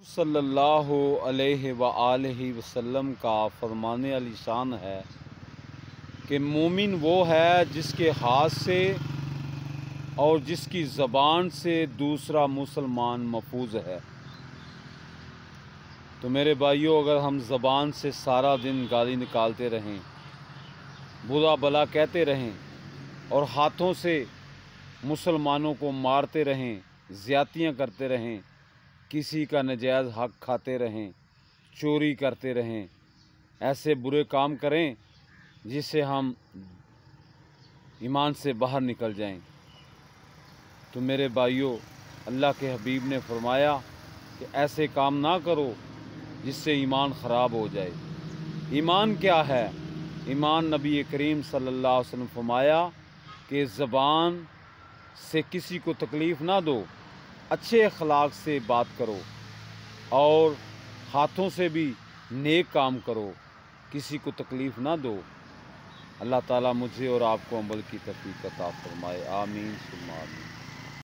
صلی اللہ علیہ وآلہ وسلم کا فرمان علی شان ہے کہ مومن وہ ہے جس کے ہاتھ سے اور جس کی زبان سے دوسرا مسلمان محفوظ ہے۔ تو میرے بھائیوں، اگر ہم زبان سے سارا دن گالی نکالتے رہیں، برا بھلا کہتے رہیں اور ہاتھوں سے مسلمانوں کو مارتے رہیں، زیادتیاں کرتے رہیں، کسی کا ناجائز حق کھاتے رہیں، چوری کرتے رہیں، ایسے برے کام کریں جس سے ہم ایمان سے باہر نکل جائیں، تو میرے بھائیوں، اللہ کے حبیب نے فرمایا کہ ایسے کام نہ کرو جس سے ایمان خراب ہو جائے۔ ایمان کیا ہے؟ ایمان نبی کریم صلی اللہ علیہ وسلم فرمایا کہ زبان سے کسی کو تکلیف نہ دو، اچھے اخلاق سے بات کرو اور ہاتھوں سے بھی نیک کام کرو، کسی کو تکلیف نہ دو۔ اللہ تعالیٰ مجھے اور آپ کو عمل کی توفیق عطا فرمائے، آمین ثم آمین۔